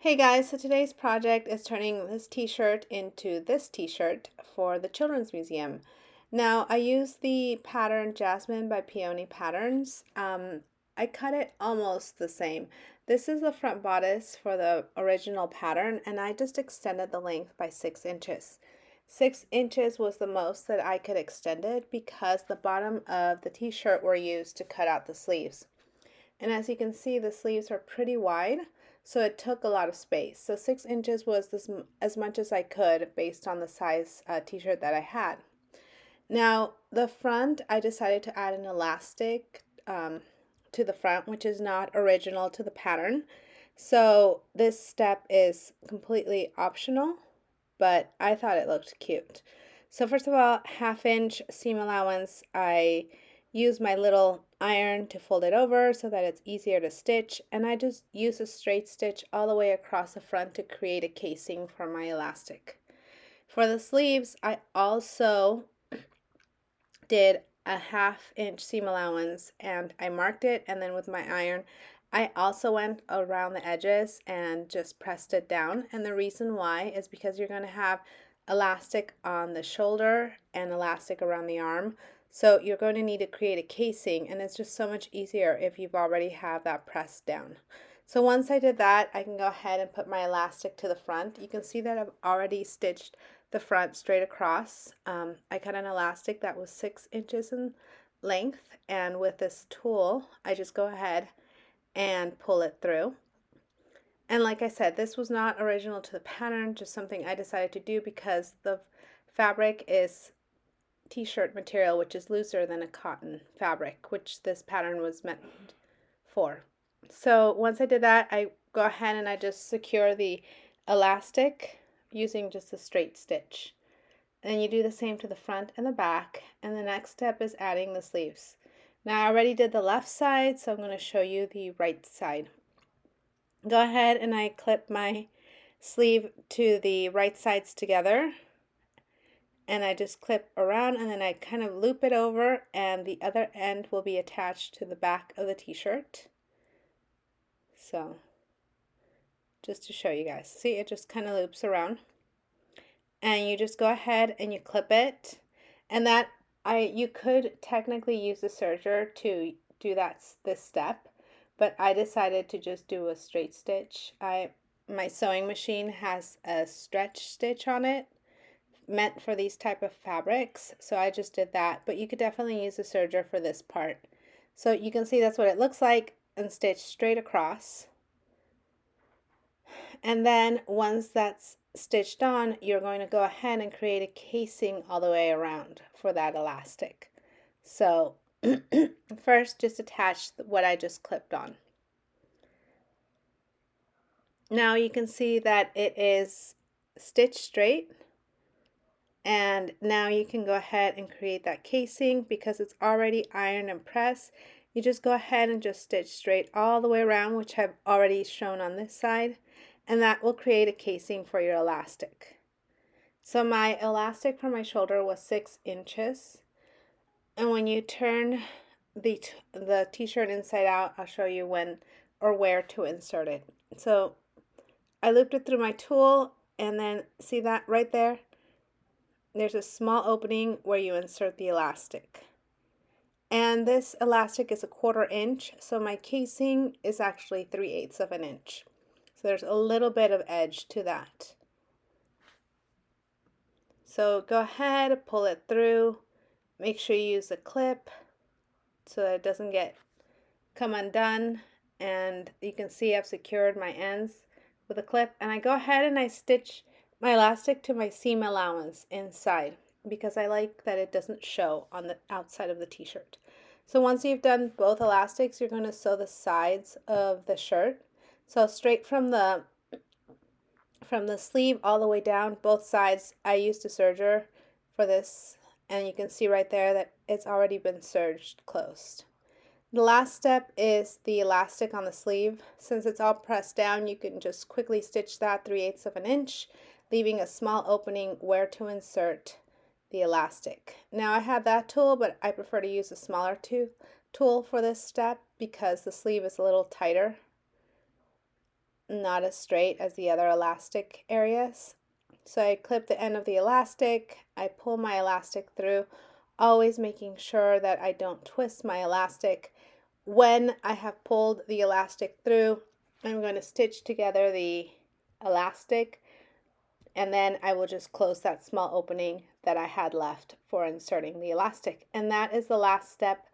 Hey guys, so today's project is turning this t-shirt into this t-shirt for the Children's Museum. Now, I used the pattern Jasmine by Peony Patterns. I cut it almost the same. This is the front bodice for the original pattern, and I just extended the length by 6 inches. 6 inches was the most that I could extend it because the bottom of the t-shirt were used to cut out the sleeves. And as you can see, the sleeves are pretty wide, so it took a lot of space. So 6 inches was as much as I could based on the size t-shirt that I had. Now, the front, I decided to add an elastic to the front, which is not original to the pattern. So this step is completely optional, but I thought it looked cute. So first of all, 1/2 inch seam allowance, I use my little iron to fold it over so that it's easier to stitch, and I just use a straight stitch all the way across the front to create a casing for my elastic. For the sleeves, I also did a 1/2 inch seam allowance and I marked it, and then with my iron I also went around the edges and just pressed it down. And the reason why is because you're going to have elastic on the shoulder and elastic around the arm, so you're going to need to create a casing, and it's just so much easier if you've already have that pressed down. So once I did that, I can go ahead and put my elastic to the front. You can see that I've already stitched the front straight across. I cut an elastic that was 6 inches in length, and with this tool I just go ahead and pull it through. And like I said, this was not original to the pattern, just something I decided to do because the fabric is t-shirt material, which is looser than a cotton fabric, which this pattern was meant for. So once I did that, I go ahead and I just secure the elastic using just a straight stitch. And you do the same to the front and the back, and the next step is adding the sleeves. Now I already did the left side, so I'm going to show you the right side. Go ahead and I clip my sleeve to the right sides together, and I just clip around, and then I kind of loop it over, and the other end will be attached to the back of the t-shirt. So just to show you guys, see, it just kind of loops around, and you just go ahead and you clip it. And that you could technically use the serger to do this step, but I decided to just do a straight stitch. My sewing machine has a stretch stitch on it meant for these type of fabrics, so I just did that, but you could definitely use a serger for this part. So you can see that's what it looks like, and stitch straight across. And then once that's stitched on, you're going to go ahead and create a casing all the way around for that elastic. So first, just attach what I just clipped on. Now you can see that it is stitched straight, and now you can go ahead and create that casing because it's already ironed and pressed. You just go ahead and just stitch straight all the way around, which I've already shown on this side, and that will create a casing for your elastic. So my elastic for my shoulder was 6 inches, and when you turn the t-shirt inside out, I'll show you when or where to insert it. So I looped it through my tool, and then see that right there? There's a small opening where you insert the elastic. And this elastic is a 1/4 inch, so my casing is actually 3/8 of an inch. So there's a little bit of edge to that. So go ahead, pull it through. Make sure you use a clip so that it doesn't come undone. And you can see I've secured my ends with a clip. And I go ahead and I stitch my elastic to my seam allowance inside because I like that it doesn't show on the outside of the t-shirt. So once you've done both elastics, you're going to sew the sides of the shirt. So straight from the sleeve all the way down, both sides, I used a serger for this, and you can see right there that it's already been serged closed. The last step is the elastic on the sleeve. Since it's all pressed down, you can just quickly stitch that 3/8 of an inch, leaving a small opening where to insert the elastic. Now I have that tool, but I prefer to use a smaller tool for this step because the sleeve is a little tighter. not as straight as the other elastic areas. So I clip the end of the elastic, I pull my elastic through, always making sure that I don't twist my elastic. When I have pulled the elastic through, I'm going to stitch together the elastic, and then I will just close that small opening that I had left for inserting the elastic. And that is the last step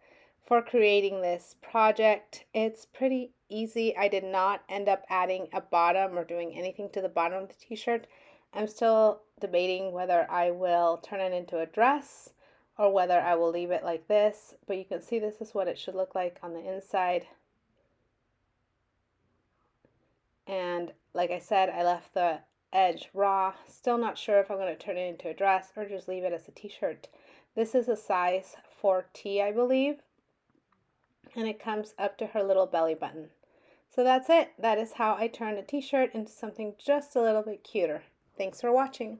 for creating this project. It's pretty easy. I did not end up adding a bottom or doing anything to the bottom of the t-shirt. I'm still debating whether I will turn it into a dress or whether I will leave it like this, but you can see this is what it should look like on the inside. And like I said, I left the edge raw. Still not sure if I'm going to turn it into a dress or just leave it as a t-shirt. This is a size 4T, I believe, and it comes up to her little belly button. So that's it. That is how I turned a t-shirt into something just a little bit cuter. Thanks for watching.